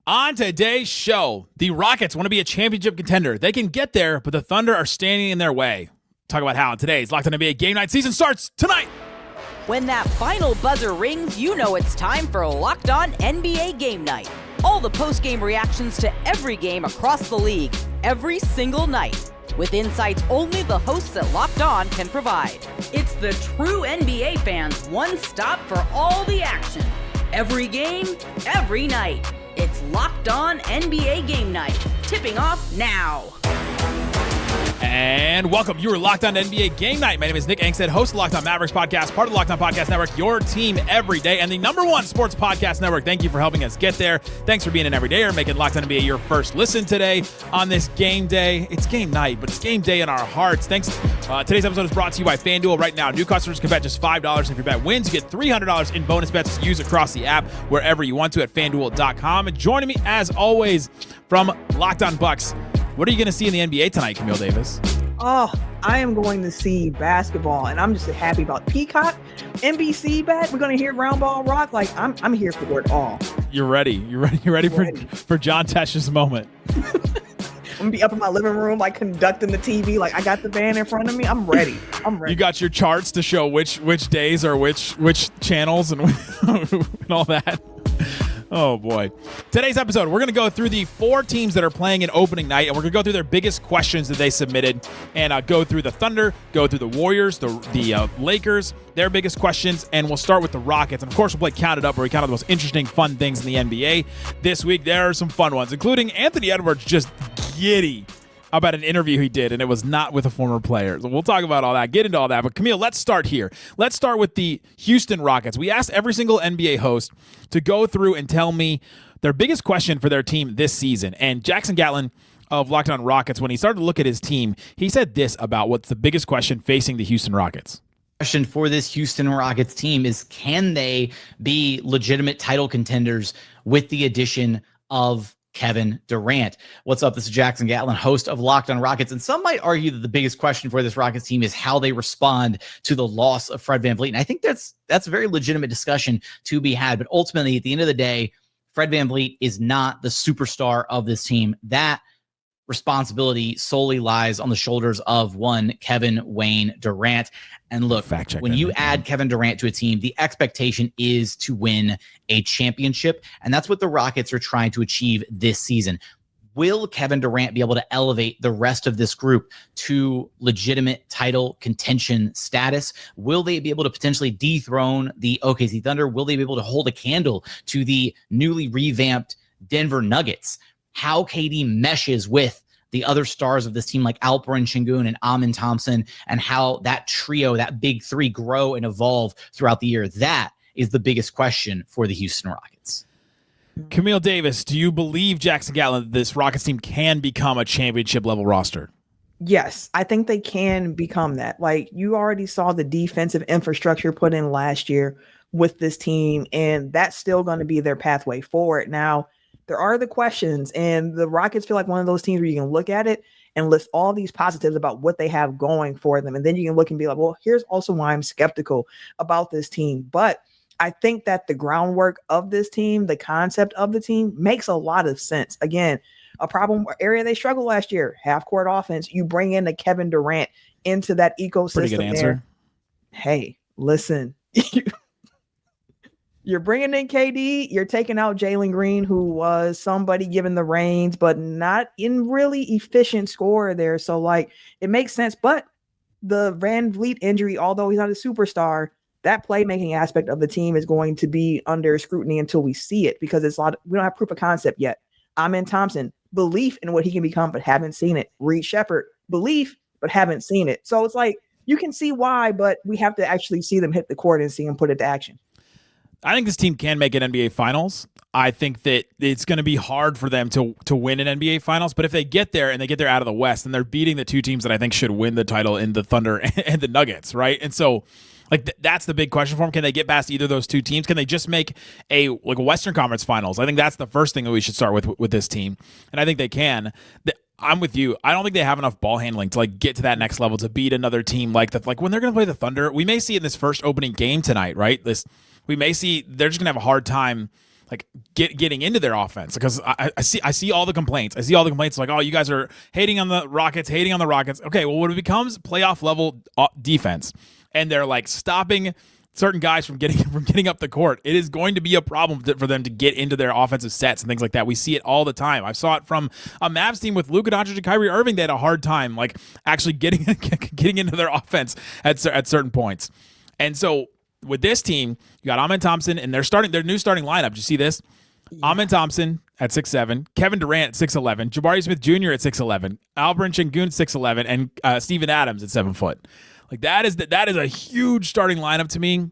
On today's show, the Rockets want to be a championship contender. They can get there, but the Thunder are standing in their way. Talk about how today's Locked On NBA Game Night season starts tonight. When that final buzzer rings, you know it's time for Locked On NBA Game Night. All the post-game reactions to every game across the league, every single night, with insights only the hosts at Locked On can provide. It's the true NBA fans' one stop for all the action. Every game, every night. It's Locked On NBA Game Night, tipping off now. And welcome. You are Locked On NBA Game Night. My name is Nick Angstadt, host of the Locked On Mavericks podcast, part of the Locked On Podcast Network, your team every day, and the #1 sports podcast network. Thank you for helping us get there. Thanks for being an everydayer, making Locked On NBA your first listen today on this game day. It's game night, but it's game day in our hearts. Thanks. Today's episode is brought to you by FanDuel. Right now, new customers can bet just $5. If your bet wins, you get $300 in bonus bets to use across the app wherever you want to at FanDuel.com. And joining me, as always, from Locked On Bucks, what are you going to see in the NBA tonight, Camille Davis? Oh, I am going to see basketball, and I'm just happy about Peacock, NBC back. We're going to hear Round Ball Rock. Like, I'm here for it all. You're ready. You're ready for John Tesh's moment. I'm going to be up in my living room, like, conducting the TV. Like, I got the band in front of me. I'm ready. You got your charts to show which days are which channels and, and all that. Oh, boy. Today's episode, we're going to go through the 4 teams that are playing in opening night, and we're going to go through their biggest questions that they submitted and go through the Thunder, go through the Warriors, the Lakers, their biggest questions, and we'll start with the Rockets. And, of course, we'll play Count It Up, where we count out the most interesting, fun things in the NBA. This week, there are some fun ones, including Anthony Edwards just giddy about an interview he did, and it was not with a former player. So we'll talk about all that, get into all that. But Camille, let's start here. Let's start with the Houston Rockets. We asked every single NBA host to go through and tell me their biggest question for their team this season. And Jackson Gatlin of Locked On Rockets, when he started to look at his team, he said this about what's the biggest question facing the Houston Rockets. Question for this Houston Rockets team is, can they be legitimate title contenders with the addition of Kevin Durant? What's up? This is Jackson Gatlin, host of Locked On Rockets. And some might argue that the biggest question for this Rockets team is how they respond to the loss of Fred Van Vleet. And I think that's a very legitimate discussion to be had. But ultimately, at the end of the day, Fred Van Vleet is not the superstar of this team. That responsibility solely lies on the shoulders of one Kevin Wayne Durant. And look, when you add Kevin Durant to a team, the expectation is to win a championship. And that's what the Rockets are trying to achieve this season. Will Kevin Durant be able to elevate the rest of this group to legitimate title contention status? Will they be able to potentially dethrone the OKC Thunder? Will they be able to hold a candle to the newly revamped Denver Nuggets? How KD meshes with the other stars of this team like Alperen, Sengun, and Thompson, and how that trio, that big three, grow and evolve throughout the year. That is the biggest question for the Houston Rockets. Camille Davis, do you believe, Jackson Gatlin, this Rockets team can become a championship level roster? Yes, I think they can become that. Like, you already saw the defensive infrastructure put in last year with this team, and that's still going to be their pathway forward. Now, there are the questions, and the Rockets feel like one of those teams where you can look at it and list all these positives about what they have going for them. And then you can look and be like, well, here's also why I'm skeptical about this team. But I think that the groundwork of this team, the concept of the team, makes a lot of sense. Again, a problem area they struggled last year, half-court offense. You bring in the Kevin Durant into that ecosystem. Pretty good answer. There. Hey, listen. You're bringing in KD, you're taking out Jalen Green, who was somebody given the reins, but not in really efficient scorer there. So, like, it makes sense. But the Van Vleet injury, although he's not a superstar, that playmaking aspect of the team is going to be under scrutiny until we see it, because we don't have proof of concept yet. Amen Thompson, belief in what he can become, but haven't seen it. Reed Shepherd, belief, but haven't seen it. So it's like, you can see why, but we have to actually see them hit the court and see them put it to action. I think this team can make an NBA Finals. I think that it's going to be hard for them to win an NBA Finals, but if they get there and they get there out of the West, then they're beating the 2 teams that I think should win the title in the Thunder and the Nuggets, right? And so, like, that's the big question for them. Can they get past either of those 2 teams? Can they just make a Western Conference Finals? I think that's the first thing that we should start with this team, and I think they can. I'm with you. I don't think they have enough ball handling to get to that next level to beat another team like that. Like, when they're going to play the Thunder, we may see in this first opening game tonight, right? We may see they're just going to have a hard time like getting into their offense, because I see all the complaints. I see all the complaints like, oh, you guys are hating on the Rockets. Okay, well, when it becomes playoff level defense and they're like stopping certain guys from getting up the court, it is going to be a problem for them to get into their offensive sets and things like that. We see it all the time. I saw it from a Mavs team with Luka Doncic and Kyrie Irving. They had a hard time like actually getting into their offense at certain points. And so with this team, you got Amen Thompson, and their new starting lineup. Did you see this? Yeah. Amen Thompson at 6'7", Kevin Durant at 6'11", Jabari Smith Jr. at 6'11", Alperen Sengun 6'11", and Steven Adams at 7 foot. Like that is a huge starting lineup to me,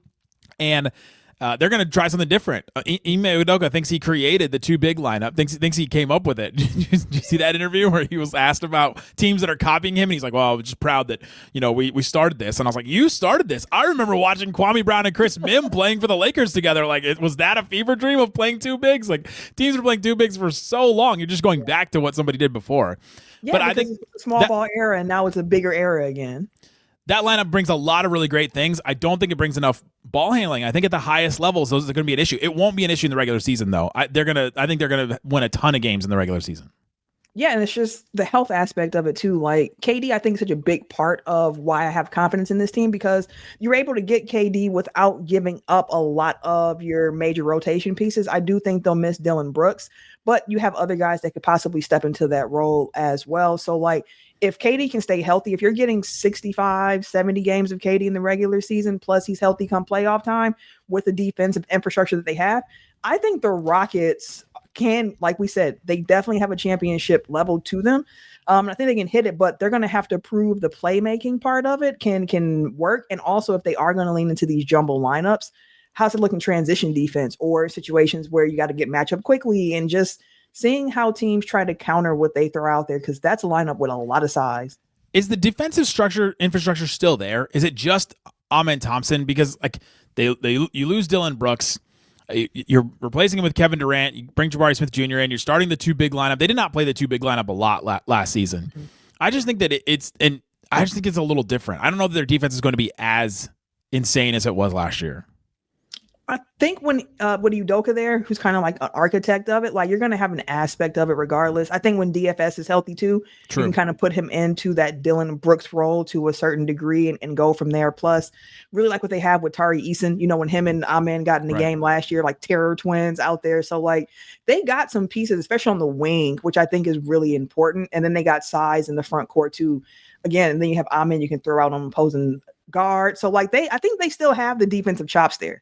and they're going to try something different. Ime Udoka thinks he created the two big lineup. Thinks he came up with it. Did you see that interview where he was asked about teams that are copying him, and he's like, "Well, I'm just proud that we started this." And I was like, "You started this? I remember watching Kwame Brown and Chris Mim playing for the Lakers together. Like, was that a fever dream of playing two bigs? Like, teams were playing two bigs for so long. You're just going back to what somebody did before." Yeah, but I think it's a small ball era, and now it's a bigger era again. That lineup brings a lot of really great things. I don't think it brings enough ball handling. I think at the highest levels, those are going to be an issue. It won't be an issue in the regular season, though. I think they're gonna win a ton of games in the regular season. Yeah, and it's just the health aspect of it too. Like KD, I think is such a big part of why I have confidence in this team, because you're able to get KD without giving up a lot of your major rotation pieces. I do think they'll miss Dillon Brooks, but you have other guys that could possibly step into that role as well. So like, if KD can stay healthy, if you're getting 65, 70 games of KD in the regular season, plus he's healthy come playoff time with the defensive infrastructure that they have, I think the Rockets can, like we said, they definitely have a championship level to them. I think they can hit it, but they're going to have to prove the playmaking part of it can work. And also, if they are going to lean into these jumbo lineups, how's it look in transition defense or situations where you got to get matchup quickly, and just seeing how teams try to counter what they throw out there, because that's a lineup with a lot of size. Is the defensive infrastructure still there? Is it just Amen Thompson? Because like you lose Dillon Brooks, you're replacing him with Kevin Durant. You bring Jabari Smith Jr. in. You're starting the two big lineup. They did not play the two big lineup a lot last season. Mm-hmm. I just think that it's a little different. I don't know that their defense is going to be as insane as it was last year. I think when with Udoka there, who's kind of like an architect of it, like you're going to have an aspect of it regardless. I think when DFS is healthy too, you can kind of put him into that Dillon Brooks role to a certain degree and go from there. Plus, really like what they have with Tari Eason, when him and Amen got in the game last year, like terror twins out there. So like they got some pieces, especially on the wing, which I think is really important. And then they got size in the front court too. Again, and then you have Amen you can throw out on opposing guard. So like I think they still have the defensive chops there.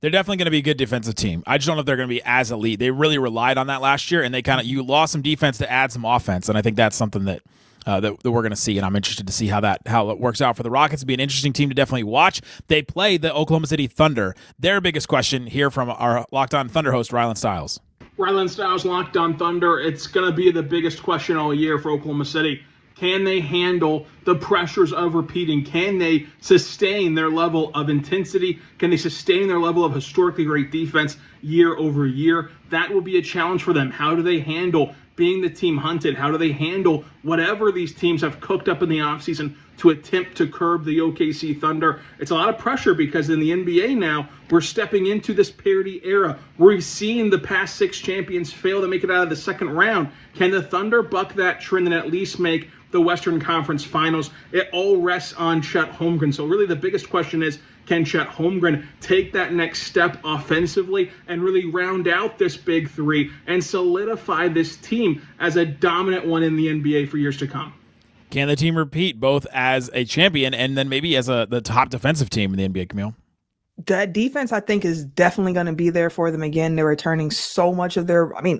They're definitely going to be a good defensive team. I just don't know if they're going to be as elite. They really relied on that last year, and you lost some defense to add some offense, and I think that's something that we're going to see, and I'm interested to see how it works out for the Rockets. It'll be an interesting team to definitely watch. They play the Oklahoma City Thunder. Their biggest question here from our Locked On Thunder host, Rylan Stiles. Rylan Stiles, Locked On Thunder. It's going to be the biggest question all year for Oklahoma City. Can they handle the pressures of repeating? Can they sustain their level of intensity? Can they sustain their level of historically great defense year over year? That will be a challenge for them. How do they handle being the team hunted? How do they handle whatever these teams have cooked up in the offseason to attempt to curb the OKC Thunder? It's a lot of pressure because in the NBA now, we're stepping into this parity era. We've seen the past 6 champions fail to make it out of the second round. Can the Thunder buck that trend and at least make the Western Conference Finals? It all rests on Chet Holmgren. So really the biggest question is, can Chet Holmgren take that next step offensively and really round out this big three and solidify this team as a dominant one in the NBA for years to come? Can the team repeat both as a champion and then maybe as the top defensive team in the NBA, Camille? That defense, I think, is definitely going to be there for them again. They're returning so much of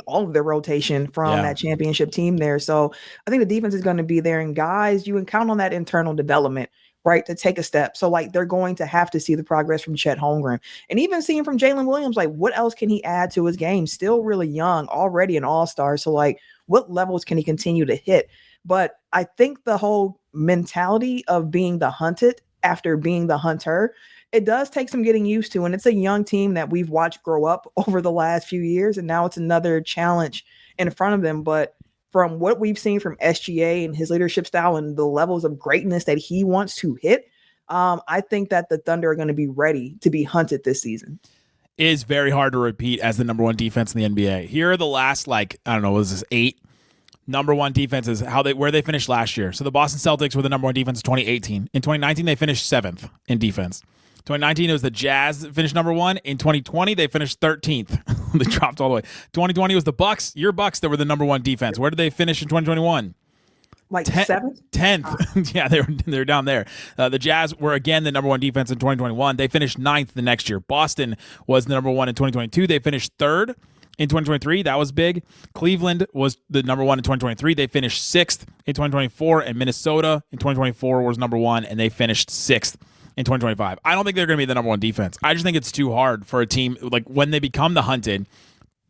all of their rotation from that championship team there. So I think the defense is going to be there. And guys, you can count on that internal development, right, to take a step. So like they're going to have to see the progress from Chet Holmgren, and even seeing from Jalen Williams, like what else can he add to his game? Still really young, already an all-star. So like what levels can he continue to hit? But I think the whole mentality of being the hunted after being the hunter, it does take some getting used to. And it's a young team that we've watched grow up over the last few years. And now it's another challenge in front of them. But from what we've seen from SGA and his leadership style and the levels of greatness that he wants to hit, I think that the Thunder are going to be ready to be hunted this season. is very hard to repeat as the number one defense in the NBA. Here are the last, like, I don't know, what is this, 8 number one defenses, where they finished last year. So the Boston Celtics were the number one defense in 2018. In 2019, they finished 7th in defense. 2019, it was the Jazz that finished number one. In 2020, they finished 13th. They dropped all the way. 2020 was the Bucks, your Bucks, that were the number one defense. Where did they finish in 2021? Like 7th? 10th. Yeah, they're down there. The Jazz were, again, the number one defense in 2021. They finished 9th the next year. Boston was the number one in 2022. They finished 3rd. In 2023, that was big. Cleveland was the number one in 2023. They finished 6th in 2024. And Minnesota in 2024 was number one, and they finished 6th in 2025. I don't think they're going to be the number one defense. I just think it's too hard for a team. Like, when they become the hunted,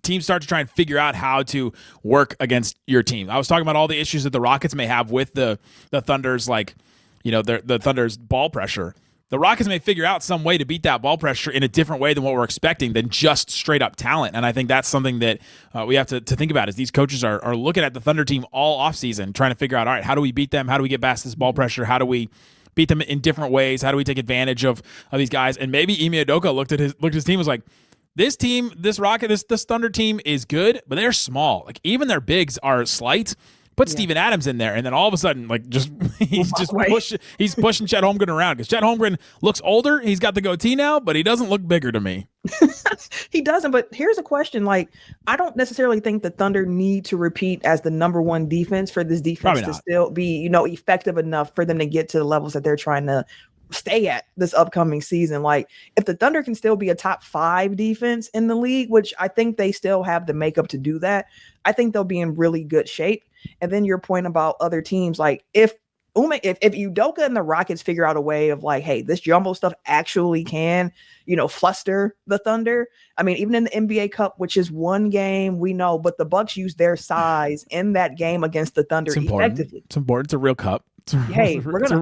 teams start to try and figure out how to work against your team. I was talking about all the issues that the Rockets may have with the Thunder's, like, the Thunder's ball pressure. The Rockets may figure out some way to beat that ball pressure in a different way than what we're expecting than just straight up talent. And I think that's something that we have to think about, is these coaches are looking at the Thunder team all offseason, trying to figure out, all right, how do we beat them? How do we get past this ball pressure? How do we beat them in different ways? How do we take advantage of these guys? And maybe Ime Udoka looked at his team and was like, this team, this Thunder team is good, but they're small. Like, even their bigs are slight. Put Steven Adams in there, and then all of a sudden, like, he's pushing Chet Holmgren around, because Chet Holmgren looks older. He's got the goatee now, but he doesn't look bigger to me. He doesn't. But here's a question: like, I don't necessarily think the Thunder need to repeat as the number one defense for this defense to still be, effective enough for them to get to the levels that they're trying to stay at this upcoming season. Like, if the Thunder can still be a top 5 defense in the league, which I think they still have the makeup to do that, I think they'll be in really good shape. And then your point about other teams, like, if Udoka and the Rockets figure out a way of, like, hey, this jumbo stuff actually can, fluster the Thunder. I mean, even in the NBA Cup, which is one game, we know, but the Bucks use their size in that game against the Thunder effectively. It's important. It's a real cup. Hey,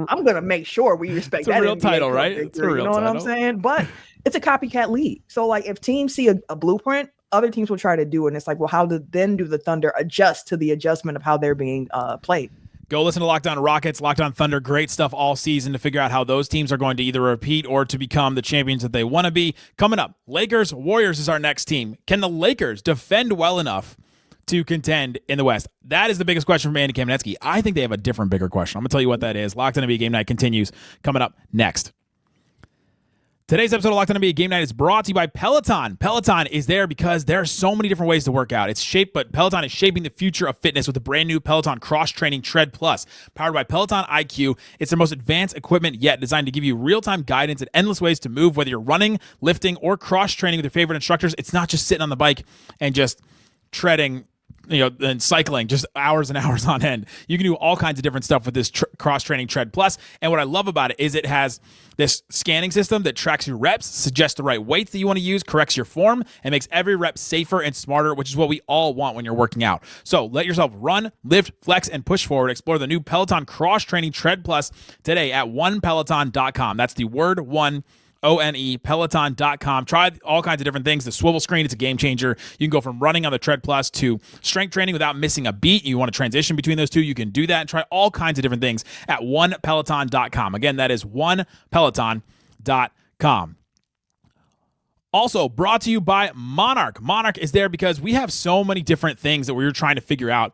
I'm gonna make sure we respect that. It's a real NBA title, Cup right? victory, It's a real title. what I'm saying? But it's a copycat league. So, like, if teams see a blueprint, other teams will try to do it. And it's like, well, how do the Thunder adjust to the adjustment of how they're being played? Go listen to Locked On Rockets, Locked On Thunder. Great stuff all season to figure out how those teams are going to either repeat or to become the champions that they want to be. Coming up, Lakers Warriors is our next team. Can the Lakers defend well enough to contend in the West? That is the biggest question from Andy Kamenetski. I think they have a different, bigger question. I'm going to tell you what that is. Locked On NBA Game Night continues coming up next. Today's episode of Locked On NBA Game Night is brought to you by Peloton. Peloton is there because there are so many different ways to work out. But Peloton is shaping the future of fitness with the brand new Peloton Cross Training Tread Plus. Powered by Peloton IQ, it's their most advanced equipment yet, designed to give you real-time guidance and endless ways to move, whether you're running, lifting, or cross-training with your favorite instructors. It's not just sitting on the bike and just treading, and cycling just hours and hours on end. You can do all kinds of different stuff with this cross-training Tread Plus. And what I love about it is it has this scanning system that tracks your reps, suggests the right weights that you want to use, corrects your form, and makes every rep safer and smarter, which is what we all want when you're working out. So let yourself run, lift, flex, and push forward. Explore the new Peloton Cross-Training Tread Plus today at onepeloton.com. That's the word one, ONE, Peloton.com. Try all kinds of different things. The swivel screen, it's a game changer. You can go from running on the Tread Plus to strength training without missing a beat. You want to transition between those two, you can do that and try all kinds of different things at onepeloton.com. Again, that is onepeloton.com. Also brought to you by Monarch. Monarch is there because we have so many different things that we're trying to figure out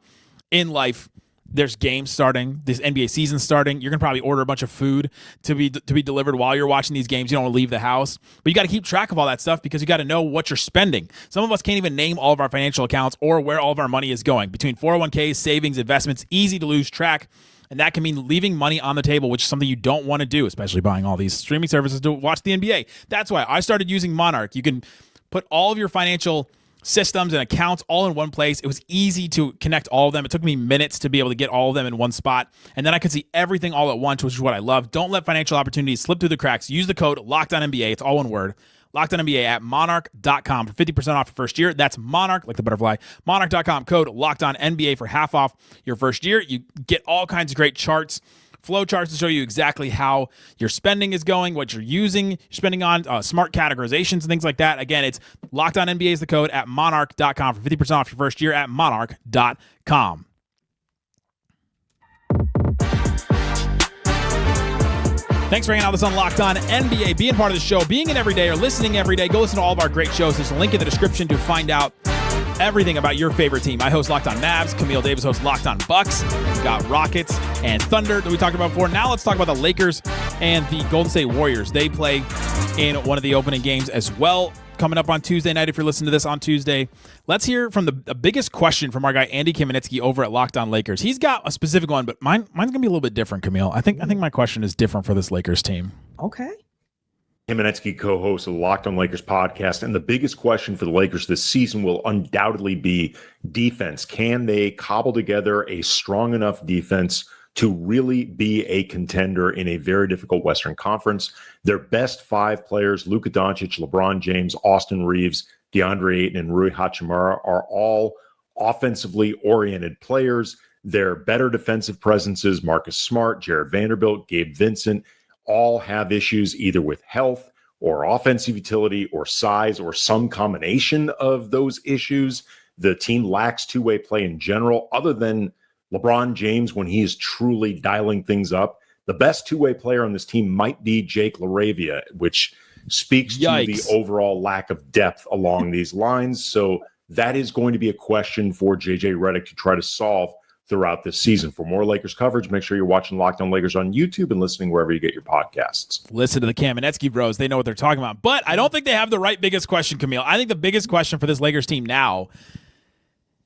in life. There's games starting, this NBA season starting. You're going to probably order a bunch of food to be delivered while you're watching these games. You don't want to leave the house. But you got to keep track of all that stuff because you got to know what you're spending. Some of us can't even name all of our financial accounts or where all of our money is going. Between 401ks, savings, investments, easy to lose track. And that can mean leaving money on the table, which is something you don't want to do, especially buying all these streaming services to watch the NBA. That's why I started using Monarch. You can put all of your financial systems and accounts all in one place. It was easy to connect all of them. It took me minutes to be able to get all of them in one spot. And then I could see everything all at once, which is what I love. Don't let financial opportunities slip through the cracks. Use the code LOCKEDONNBA. It's all one word. LOCKEDONNBA at monarch.com for 50% off your first year. That's Monarch, like the butterfly. Monarch.com, code LOCKEDONNBA for half off your first year. You get all kinds of great charts, flow charts to show you exactly how your spending is going, what you're using, you're spending on, smart categorizations and things like that. Again, it's Locked On NBA is the code at monarch.com for 50% off your first year at monarch.com. Thanks for hanging out with us on Locked On NBA, being part of the show, being in every day or listening every day. Go listen to all of our great shows. There's a link in the description to find out everything about your favorite team. I host Locked On Mavs. Camille Davis hosts Locked On Bucks. We've got Rockets and Thunder that we talked about before. Now let's talk about the Lakers and the Golden State Warriors. They play in one of the opening games as well, coming up on Tuesday night if you're listening to this on Tuesday. Let's hear from the biggest question from our guy Andy Kamenetski over at Locked On Lakers. He's got a specific one, but mine's going to be a little bit different, Camille. I think my question is different for this Lakers team. Okay. Kamenetski, co-host of the Locked On Lakers podcast, and the biggest question for the Lakers this season will undoubtedly be defense. Can they cobble together a strong enough defense to really be a contender in a very difficult Western Conference? Their best five players, Luka Doncic, LeBron James, Austin Reeves, DeAndre Ayton, and Rui Hachimura, are all offensively oriented players. Their better defensive presences, Marcus Smart, Jared Vanderbilt, Gabe Vincent, all have issues either with health or offensive utility or size or some combination of those issues. The team lacks two-way play in general, other than LeBron James when he is truly dialing things up. The best two-way player on this team might be Jake LaRavia, which speaks to the overall lack of depth along these lines. So that is going to be a question for JJ Redick to try to solve throughout this season. For more Lakers coverage, make sure you're watching Locked On Lakers on YouTube and listening wherever you get your podcasts. Listen to the Kamenetski bros. They know what they're talking about. But I don't think they have the right biggest question, Camille. I think the biggest question for this Lakers team now,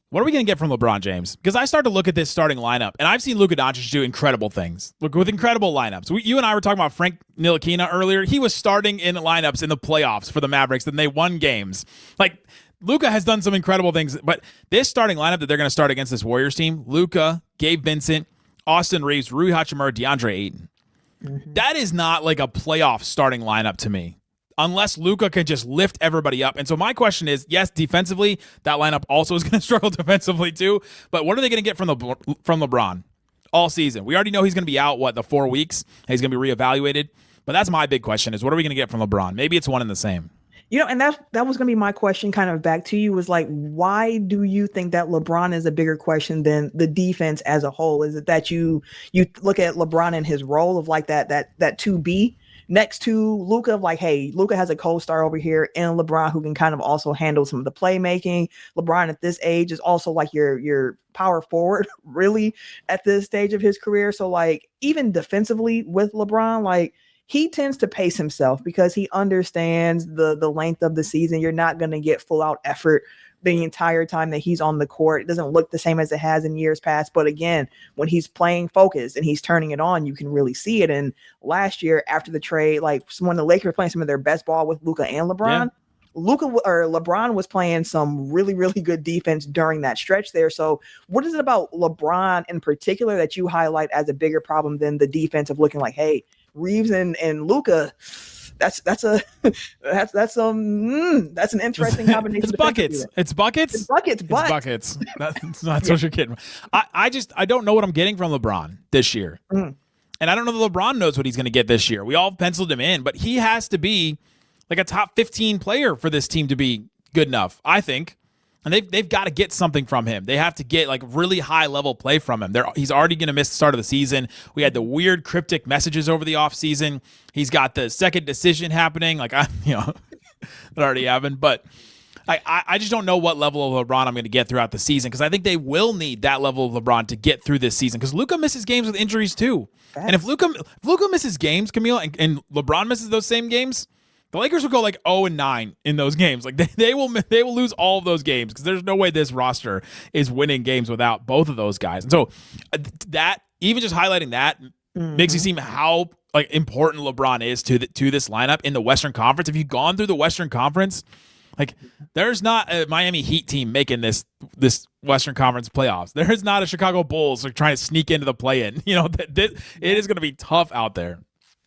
what are we going to get from LeBron James? Because I started to look at this starting lineup, and I've seen Luka Doncic do incredible things. Look, with incredible lineups. You and I were talking about Frank Ntilikina earlier. He was starting in lineups in the playoffs for the Mavericks, and they won games. Like, Luka has done some incredible things, but this starting lineup that they're going to start against this Warriors team, Luka, Gabe Vincent, Austin Reeves, Rui Hachimura, DeAndre Ayton. Mm-hmm. That is not like a playoff starting lineup to me, unless Luka can just lift everybody up. And so my question is, yes, defensively, that lineup also is going to struggle defensively too, but what are they going to get from LeBron all season? We already know he's going to be out, the 4 weeks? He's going to be reevaluated. But that's my big question is, what are we going to get from LeBron? Maybe it's one and the same. And that was going to be my question kind of back to you, was like, why do you think that LeBron is a bigger question than the defense as a whole? Is it that you look at LeBron and his role of like that 2B next to Luka, of like, hey, Luka has a co-star over here and LeBron who can kind of also handle some of the playmaking. LeBron at this age is also like your power forward really at this stage of his career. So like even defensively with LeBron, like, he tends to pace himself because he understands the length of the season. You're not going to get full out effort the entire time that he's on the court. It doesn't look the same as it has in years past. But again, when he's playing focused and he's turning it on, you can really see it. And last year after the trade, like when the Lakers were playing some of their best ball with Luka and LeBron, LeBron was playing some really, really good defense during that stretch there. So what is it about LeBron in particular that you highlight as a bigger problem than the defense of looking like, hey, Reeves and Luka, that's an interesting combination. It's buckets. It's buckets. That's what you're kidding. I don't know what I'm getting from LeBron this year. And I don't know that LeBron knows what he's going to get this year. We all penciled him in, but he has to be like a top 15 player for this team to be good enough, I think. And they've got to get something from him. They have to get like really high level play from him. He's already going to miss the start of the season. We had the weird cryptic messages over the offseason. He's got the second decision happening. Like, that already happened. But I just don't know what level of LeBron I'm going to get throughout the season, because I think they will need that level of LeBron to get through this season, because Luka misses games with injuries too. And if Luka misses games, Camille, and LeBron misses those same games, the Lakers will go like 0-9 in those games. Like they will lose all of those games, because there's no way this roster is winning games without both of those guys. And so that, even just highlighting that, makes you see how like important LeBron is to this lineup in the Western Conference. If you've gone through the Western Conference, like there's not a Miami Heat team making this Western Conference playoffs. There is not a Chicago Bulls like trying to sneak into the play-in. It is going to be tough out there.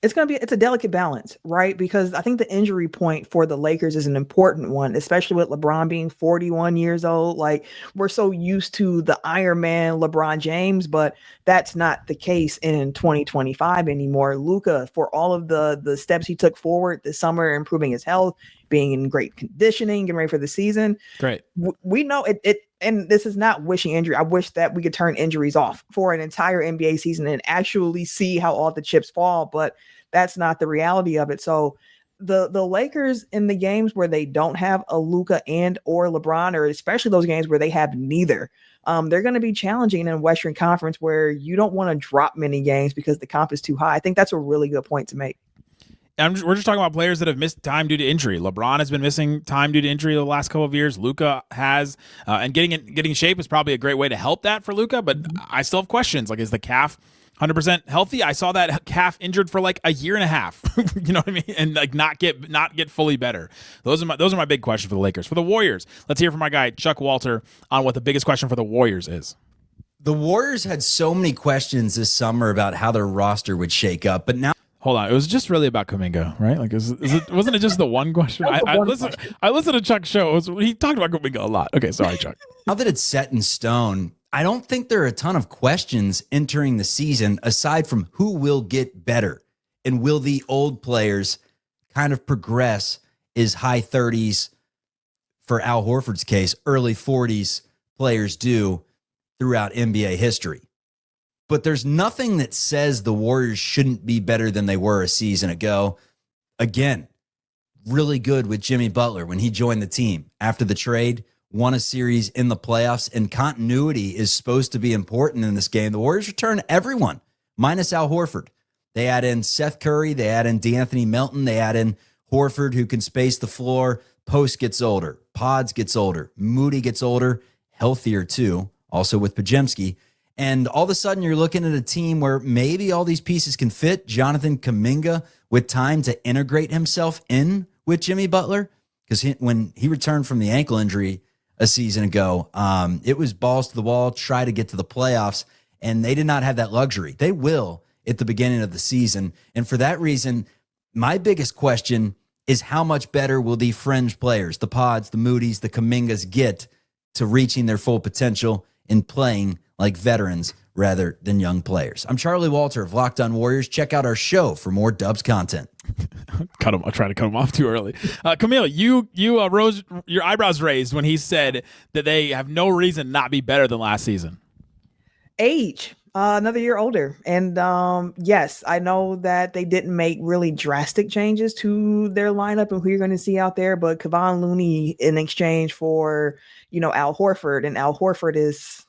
It's a delicate balance, right? Because I think the injury point for the Lakers is an important one, especially with LeBron being 41 years old. Like, we're so used to the Iron Man LeBron James, but that's not the case in 2025 anymore. Luka, for all of the steps he took forward this summer, improving his health, being in great conditioning, getting ready for the season. Great. We know it and this is not wishing injury. I wish that we could turn injuries off for an entire NBA season and actually see how all the chips fall, but that's not the reality of it. So the Lakers in the games where they don't have a Luka and or LeBron, or especially those games where they have neither, they're going to be challenging in Western Conference where you don't want to drop many games because the comp is too high. I think that's a really good point to make. We're just talking about players that have missed time due to injury. LeBron has been missing time due to injury the last couple of years. Luka has, and getting in shape is probably a great way to help that for Luka. But I still have questions. Like, is the calf 100% healthy? I saw that calf injured for like a year and a half. You know what I mean? And like not get fully better. Those are my big questions for the Lakers. For the Warriors, let's hear from my guy Chuck Walter on what the biggest question for the Warriors is. The Warriors had so many questions this summer about how their roster would shake up, but now. Hold on, it was just really about Kuminga, right? Like, wasn't it just the one question? I listened to Chuck's show. He talked about Kuminga a lot. Okay, sorry, Chuck. Now that it's set in stone, I don't think there are a ton of questions entering the season aside from who will get better and will the old players kind of progress as high 30s, for Al Horford's case, early 40s players do throughout NBA history. But there's nothing that says the Warriors shouldn't be better than they were a season ago. Again, really good with Jimmy Butler when he joined the team after the trade, won a series in the playoffs, and continuity is supposed to be important in this game. The Warriors return everyone minus Al Horford. They add in Seth Curry. They add in DeAnthony Melton. They add in Horford, who can space the floor. Post gets older. Pods gets older. Moody gets older, healthier too, also with Podziemski. And all of a sudden, you're looking at a team where maybe all these pieces can fit. Jonathan Kuminga with time to integrate himself in with Jimmy Butler. Because when he returned from the ankle injury a season ago, it was balls to the wall, try to get to the playoffs. And they did not have that luxury. They will at the beginning of the season. And for that reason, my biggest question is how much better will the fringe players, the Pods, the Moodies, the Kumingas get to reaching their full potential in playing like veterans rather than young players. I'm Charlie Walter of Locked On Warriors. Check out our show for more Dubs content. I'll try to cut him off too early. Camille, you rose your eyebrows raised when he said that they have no reason not be better than last season. Age, another year older. And yes, I know that they didn't make really drastic changes to their lineup and who you're going to see out there, but Kevon Looney in exchange for, Al Horford, and Al Horford is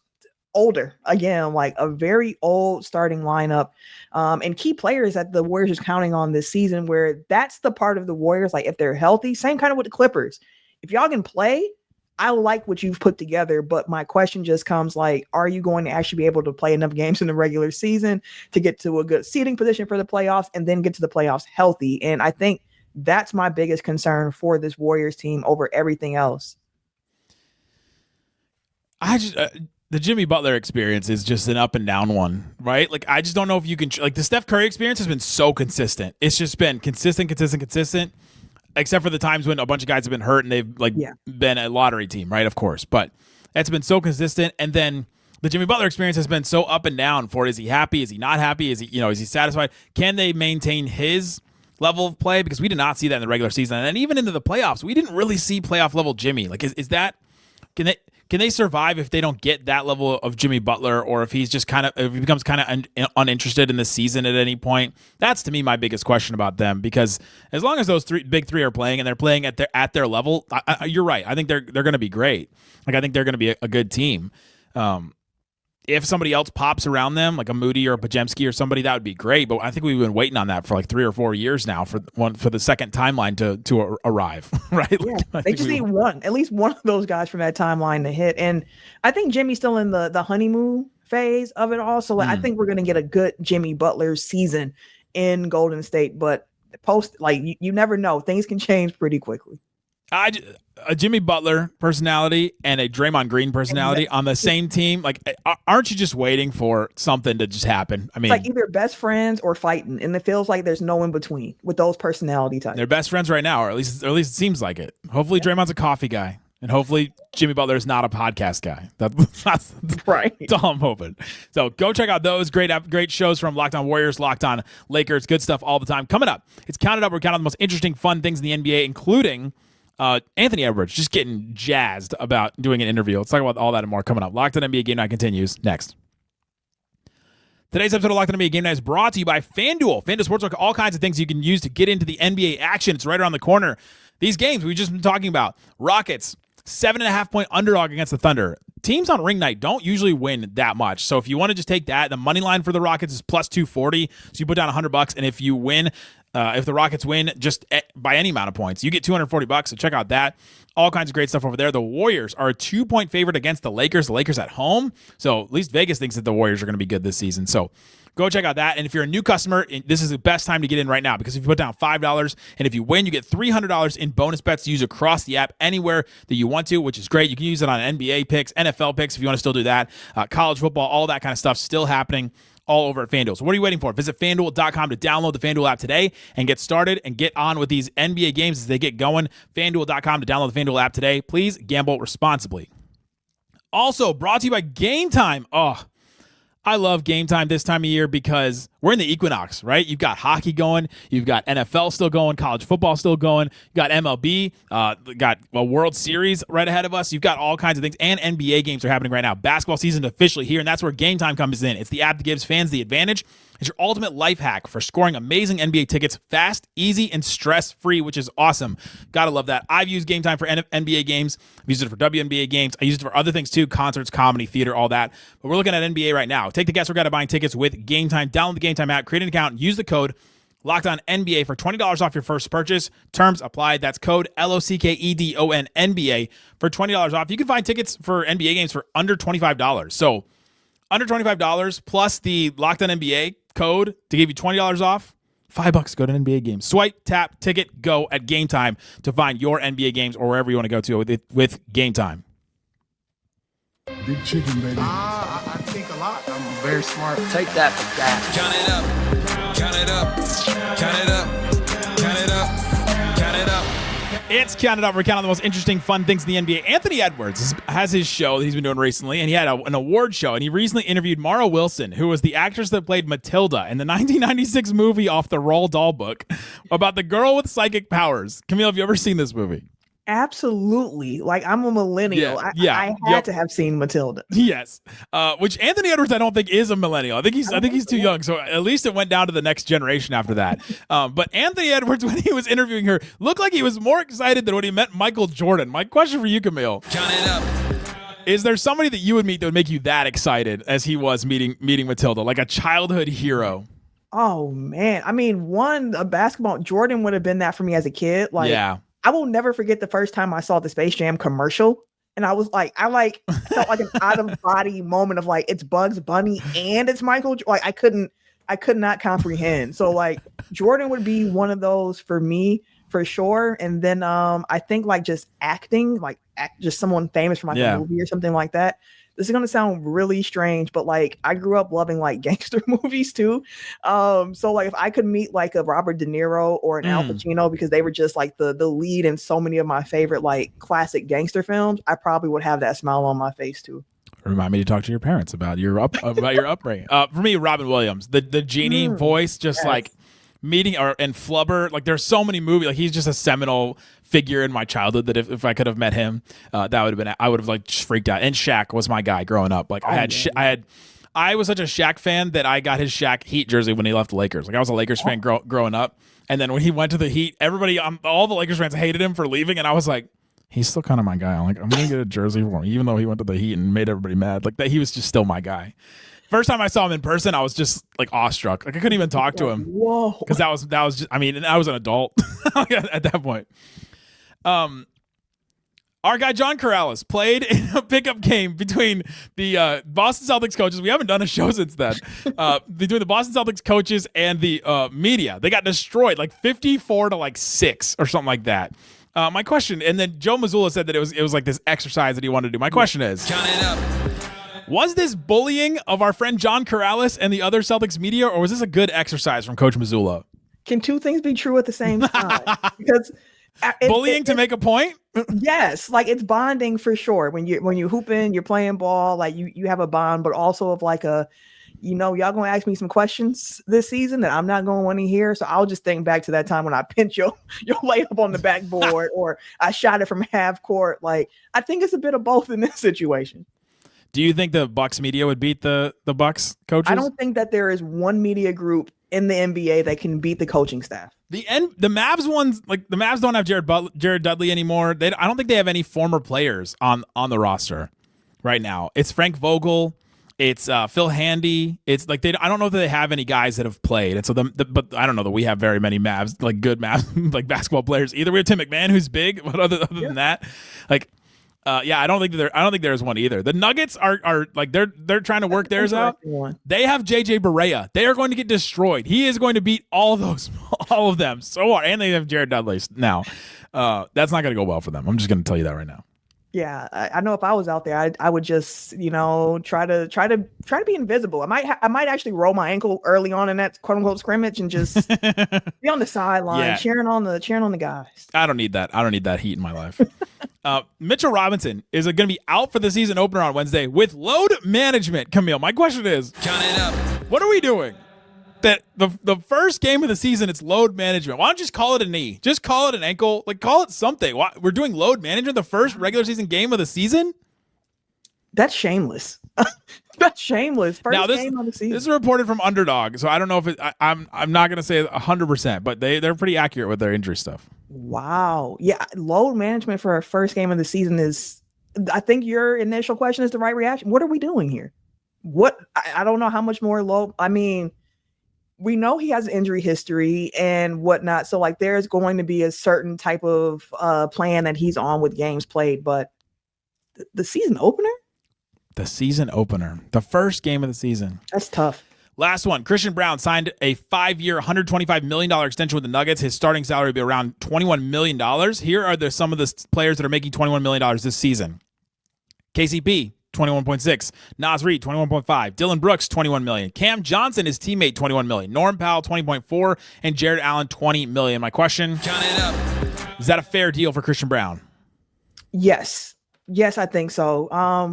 older, again, like a very old starting lineup, and key players that the Warriors is counting on this season, where that's the part of the Warriors, like if they're healthy, same kind of with the Clippers. If y'all can play, I like what you've put together, but my question just comes like, are you going to actually be able to play enough games in the regular season to get to a good seeding position for the playoffs and then get to the playoffs healthy? And I think that's my biggest concern for this Warriors team over everything else. The Jimmy Butler experience is just an up and down one, right? Like, I just don't know if you can, like, the Steph Curry experience has been so consistent. It's just been consistent, except for the times when a bunch of guys have been hurt and they've been a lottery team, right? Of course, but it's been so consistent. And then the Jimmy Butler experience has been so up and down for it. Is he happy? Is he not happy? Is he satisfied? Can they maintain his level of play? Because we did not see that in the regular season. And even into the playoffs, we didn't really see playoff level Jimmy. Like, is that, can they survive if they don't get that level of Jimmy Butler, or if he's just if he becomes kind of uninterested in the season at any point? That's, to me, my biggest question about them, because as long as those big three are playing and they're playing at their level, you're right. I think they're going to be great. Like, I think they're going to be a good team. If somebody else pops around them, like a Moody or a Podziemski or somebody, that would be great. But I think we've been waiting on that for like 3 or 4 years now for the second timeline to arrive, right? Yeah, they just need at least one of those guys from that timeline to hit. And I think Jimmy's still in the honeymoon phase of it all. So I think we're going to get a good Jimmy Butler season in Golden State. But you never know. Things can change pretty quickly. A Jimmy Butler personality and a Draymond Green personality on the same team, like, aren't you just waiting for something to just happen? I mean, it's like either best friends or fighting, and it feels like there's no in between with those personality types. They're best friends right now, or at least it seems like it. Hopefully, Draymond's a coffee guy, and hopefully Jimmy Butler is not a podcast guy. That's right. That's all I'm hoping. So go check out those great shows from Locked On Warriors, Locked On Lakers. Good stuff all the time. Coming up, it's Counted Up. We're counting the most interesting, fun things in the NBA, including Anthony Edwards just getting jazzed about doing an interview. Let's talk about all that and more coming up. Locked On NBA Game Night continues next. Today's episode of Locked On NBA Game Night is brought to you by FanDuel. FanDuel Sportsbook, all kinds of things you can use to get into the NBA action. It's right around the corner. These games we've just been talking about. Rockets, 7.5-point underdog against the Thunder. Teams on ring night don't usually win that much. So if you want to just take that, the money line for the Rockets is plus 240. So you put down $100, and if you win, if the Rockets win just by any amount of points, you get $240. So check out that. All kinds of great stuff over there. The Warriors are a 2-point favorite against the Lakers. The Lakers at home. So at least Vegas thinks that the Warriors are going to be good this season. So go check out that. And if you're a new customer, this is the best time to get in right now, because if you put down $5 and if you win, you get $300 in bonus bets to use across the app anywhere that you want to, which is great. You can use it on NBA picks, NFL picks if you want to still do that, college football, all that kind of stuff still happening all over at FanDuel. So what are you waiting for? Visit FanDuel.com to download the FanDuel app today and get started and get on with these NBA games as they get going. FanDuel.com to download the FanDuel app today. Please gamble responsibly. Also brought to you by Game Time. Oh, I love Game Time this time of year because we're in the equinox, right? You've got hockey going. You've got NFL still going. College football still going. You've got MLB. Got a World Series right ahead of us. You've got all kinds of things. And NBA games are happening right now. Basketball season is officially here, and that's where Game Time comes in. It's the app that gives fans the advantage. It's your ultimate life hack for scoring amazing NBA tickets fast, easy, and stress-free, which is awesome. Gotta love that. I've used Game Time for NBA games. I've used it for WNBA games. I use it for other things too, concerts, comedy, theater, all that. But we're looking at NBA right now. Take the guesswork out of buying tickets with Game Time. Download the Game Time app, create an account, use the code LOCKEDONNBA for $20 off your first purchase. Terms apply. That's code LOCKEDON NBA for $20 off. You can find tickets for NBA games for under $25. So under $25 plus the Locked On NBA code to give you $20 off. $5 to go to an NBA game. Swipe, tap, ticket, go at Game Time to find your NBA games or wherever you want to go to with Game Time. Big chicken, baby. I think a lot. I'm very smart. Take that for that. Count it up. Count it up. Count it up. Count it up. Count it up. It's Count It Up. We're counting the most interesting, fun things in the NBA. Anthony Edwards has his show that he's been doing recently, and he had an award show, and he recently interviewed Mara Wilson, who was the actress that played Matilda in the 1996 movie off the Roald Dahl book about the girl with psychic powers. Camille, have you ever seen this movie? Absolutely. Like, I'm a millennial. I had to have seen Matilda. Yes. Which Anthony Edwards, I don't think is a millennial. I think he's too young. So at least it went down to the next generation after that. But Anthony Edwards, when he was interviewing her, looked like he was more excited than when he met Michael Jordan. My question for you, Camille. Count it up. Is there somebody that you would meet that would make you that excited as he was meeting Matilda, like a childhood hero? Oh man. I mean, a basketball, Jordan would have been that for me as a kid. Like, yeah. I will never forget the first time I saw the Space Jam commercial, and I was like, felt like an out of body moment of like, it's Bugs Bunny and it's Michael. Like, I could not comprehend. So like, Jordan would be one of those for me for sure. And then I think like just acting, like just someone famous from like a movie or something like that. This is going to sound really strange, but like I grew up loving like gangster movies too. So like if I could meet like a Robert De Niro or an Al Pacino, because they were just like the lead in so many of my favorite like classic gangster films, I probably would have that smile on my face too. Remind me to talk to your parents about your upbringing. For me, Robin Williams, the genie voice, just like meeting and Flubber. Like there's so many movies. Like he's just a seminal figure in my childhood that if I could have met him, that would have been, I would have like just freaked out. And Shaq was my guy growing up. Like I was such a Shaq fan that I got his Shaq Heat jersey when he left the Lakers. Like I was a Lakers fan growing up. And then when he went to the Heat, everybody, all the Lakers fans hated him for leaving. And I was like, he's still kind of my guy. I'm like, I'm going to get a jersey for him, even though he went to the Heat and made everybody mad. Like that, he was just still my guy. First time I saw him in person, I was just like awestruck. Like I couldn't even talk to him. Whoa. Because that was just, I mean, I was an adult at that point. Our guy John Corrales played in a pickup game between the Boston Celtics coaches. We haven't done a show since then. Between the Boston Celtics coaches and the media, they got destroyed like 54-6 or something like that. My question, and then Joe Mazzulla said that it was like this exercise that he wanted to do. My question is, count it up. Was this bullying of our friend John Corrales and the other Celtics media, or was this a good exercise from Coach Mazzulla? Can two things be true at the same time? Because bullying to make a point? Yes, like it's bonding for sure. When you hooping, you're playing ball, like you have a bond, but also of like y'all gonna ask me some questions this season that I'm not gonna want to hear. So I'll just think back to that time when I pinched your layup on the backboard or I shot it from half court. Like, I think it's a bit of both in this situation. Do you think the Bucks media would beat the Bucks coaches? I don't think that there is one media group in the NBA that can beat the coaching staff. The Mavs ones, like the Mavs don't have Jared Dudley anymore. I don't think they have any former players on the roster right now. It's Frank Vogel. It's Phil Handy. It's like I don't know that they have any guys that have played. And so but I don't know that we have very many Mavs, like good Mavs, like basketball players either. We have Tim McMahon, who's big, but other than that, like, I don't think there's one either. The Nuggets are like they're trying to work theirs out. They have JJ Barea. They are going to get destroyed. He is going to beat all of them so hard, and they have Jared Dudley now. That's not going to go well for them. I'm just going to tell you that right now. Yeah, I know if I was out there, I would just, try to be invisible. I might actually roll my ankle early on in that quote unquote scrimmage and just be on the sideline cheering on the guys. I don't need that. I don't need that heat in my life. Mitchell Robinson is going to be out for the season opener on Wednesday with load management. Camille, my question is, count it up. What are we doing? That the first game of the season, it's load management. Why don't you just call it a knee? Just call it an ankle. Like, call it something. Why, we're doing load management the first regular season game of the season? That's shameless. That's shameless. First game of the season. This is reported from Underdog, so I don't know if I'm not going to say 100%, but they're pretty accurate with their injury stuff. Wow. Yeah, load management for our first game of the season is, I think your initial question is the right reaction. What are we doing here? I don't know how much more load. I mean, we know he has injury history and whatnot. So like there's going to be a certain type of plan that he's on with games played, but the season opener? The season opener, the first game of the season. That's tough. Last one, Christian Braun signed a 5-year, $125 million extension with the Nuggets. His starting salary will be around $21 million. Here are some of the players that are making $21 million this season. KCP, 21.6. Naz Reid, 21.5. Dillon Brooks, 21 million. Cam Johnson, his teammate, 21 million. Norm Powell, 20.4. And Jared Allen, 20 million. My question, count it up. Is that a fair deal for Christian Braun? Yes. Yes, I think so.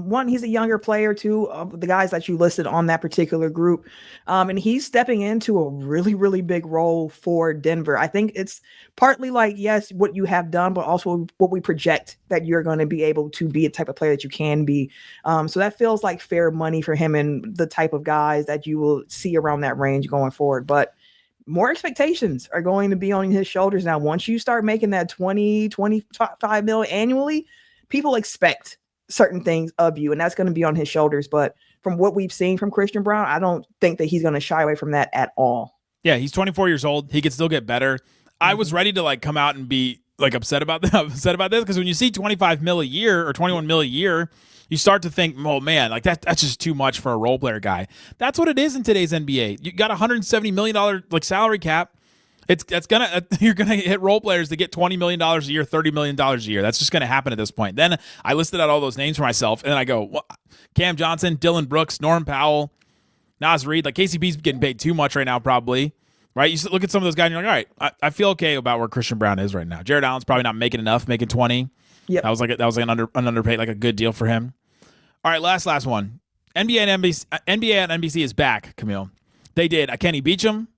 One, he's a younger player too, of the guys that you listed on that particular group. And he's stepping into a really, really big role for Denver. I think it's partly like, yes, what you have done, but also what we project that you're going to be able to be a type of player that you can be. So that feels like fair money for him and the type of guys that you will see around that range going forward. But more expectations are going to be on his shoulders now. Once you start making that 25 mil annually, people expect certain things of you, and that's going to be on his shoulders. But from what we've seen from Christian Braun, I don't think that he's going to shy away from that at all. Yeah, he's 24 years old. He could still get better. I was ready to come out and be upset about this because when you see 25 mil a year or 21 mil a year, you start to think, oh man, that's just too much for a role player guy. That's what it is in today's NBA. You got $170 million salary cap. You're gonna hit role players that get $20 million a year, $30 million a year. That's just gonna happen at this point. Then I listed out all those names for myself, and then I go, well, Cam Johnson, Dillon Brooks, Norm Powell, Naz Reid. KCP's getting paid too much right now, probably. Right? You look at some of those guys, and you're like, all right, I feel okay about where Christian Braun is right now. Jared Allen's probably not making enough, making 20. Yeah, that was an underpaid, a good deal for him. All right, last one. NBA and NBC is back, Camille. They did a Kenny Beecham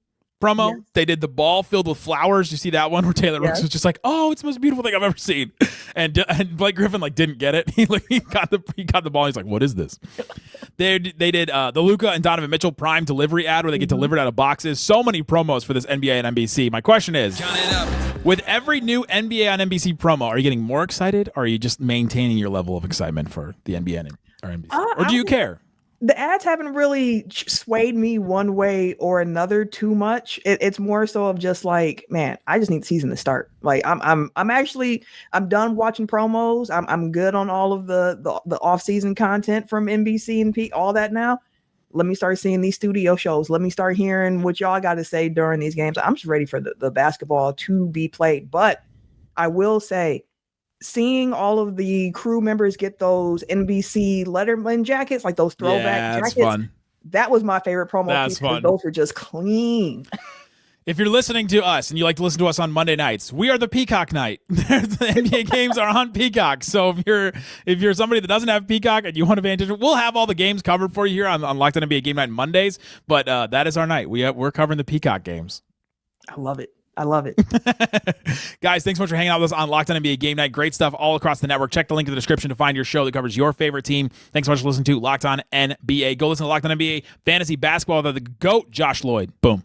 promo. Yes. They did the ball filled with flowers. You see that one where Taylor Rooks was just like, oh, it's the most beautiful thing I've ever seen. And Blake Griffin didn't get it. He got the ball. He's like, what is this? They did the Luka and Donovan Mitchell prime delivery ad where they get delivered out of boxes. So many promos for this NBA and NBC. My question is, count it up. With every new NBA on NBC promo, are you getting more excited, or are you just maintaining your level of excitement for the NBA or NBC? Or do you care? The ads haven't really swayed me one way or another too much. It's more so of just man, I just need the season to start. I'm done watching promos. I'm good on all of the off-season content from NBC and all that now. Let me start seeing these studio shows. Let me start hearing what y'all got to say during these games. I'm just ready for the basketball to be played. But I will say, seeing all of the crew members get those NBC Letterman jackets, those throwback jackets, fun. That was my favorite promo piece. Those are just clean. If you're listening to us and you like to listen to us on Monday nights, we are the Peacock night. The NBA games are on Peacock. So if you're somebody that doesn't have Peacock and you want to pay attention, we'll have all the games covered for you here on Locked On NBA Game Night Mondays. But that is our night. We're covering the Peacock games. I love it. I love it. Guys, thanks so much for hanging out with us on Locked On NBA Game Night. Great stuff all across the network. Check the link in the description to find your show that covers your favorite team. Thanks so much for listening to Locked On NBA. Go listen to Locked On NBA Fantasy Basketball with the GOAT, Josh Lloyd. Boom.